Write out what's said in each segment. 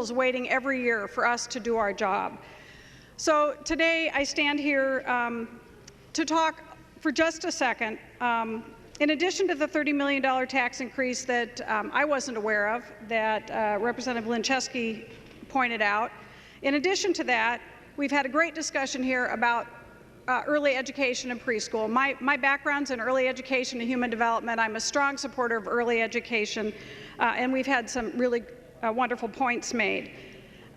schools waiting every year for us to do our job. So today I stand here to talk for just a second. In addition to the $30 million tax increase that I wasn't aware of, that Representative Linczewski pointed out, in addition to that, we've had a great discussion here about early education and preschool. My background's in early education and human development. I'm a strong supporter of early education, and we've had some really wonderful points made.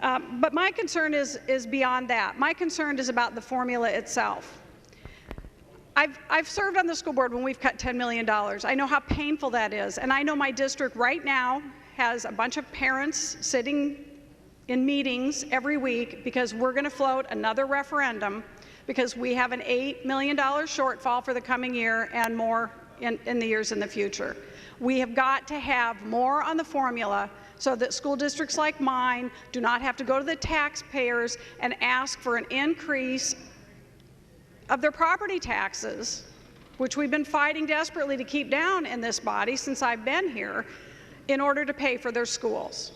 But my concern is beyond that. My concern is about the formula itself. I've served on the school board when we've cut $10 million. I know how painful that is, and I know my district right now has a bunch of parents sitting in meetings every week because we're going to float another referendum because we have an $8 million shortfall for the coming year and more in the years in the future. We have got to have more on the formula so that school districts like mine do not have to go to the taxpayers and ask for an increase of their property taxes, which we've been fighting desperately to keep down in this body since I've been here, in order to pay for their schools.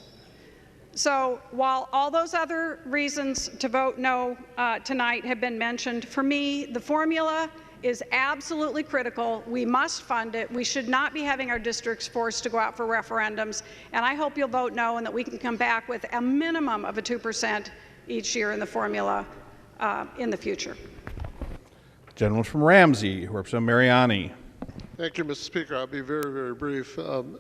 So while all those other reasons to vote no tonight have been mentioned, for me, the formula is absolutely critical. We must fund it. We should not be having our districts forced to go out for referendums. And I hope you'll vote no and that we can come back with a minimum of a 2% each year in the formula in the future. Gentleman from Ramsey, Representative Mariani. Thank you, Mr. Speaker. I'll be very, very brief.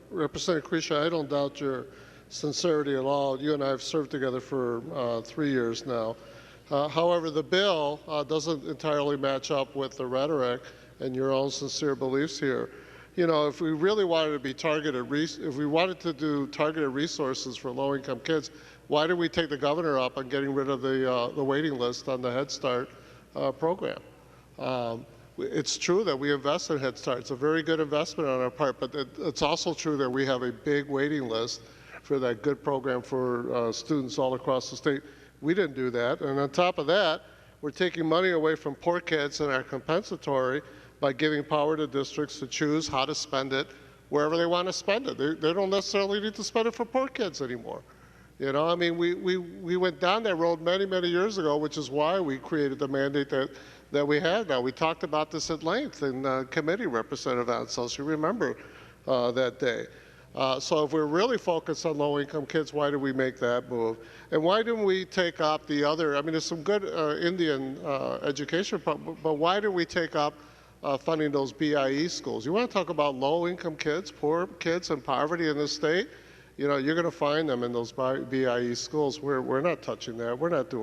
Representative Krisha, I don't doubt your sincerity at all. You and I have served together for 3 years now. However, the bill doesn't entirely match up with the rhetoric and your own sincere beliefs here. You know, if we really wanted to be targeted, if we wanted to do targeted resources for low-income kids, why did we take the governor up on getting rid of the waiting list on the Head Start program? It's true that we invest in Head Start. It's a very good investment on our part, but it's also true that we have a big waiting list for that good program for students all across the state. We didn't do that. And on top of that, we're taking money away from poor kids in our compensatory by giving power to districts to choose how to spend it wherever they want to spend it. They don't necessarily need to spend it for poor kids anymore. You know, I mean, we went down that road many, many years ago, which is why we created the mandate that we have now. We talked about this at length in committee, Representative Ansel. You remember that day. So if we're really focused on low-income kids, why did we make that move? And why didn't we take up the other, I mean, there's some good Indian education, but why did we take up funding those BIE schools? You want to talk about low-income kids, poor kids and poverty in this state? You know, you're going to find them in those BIE schools. We're not touching that. We're not doing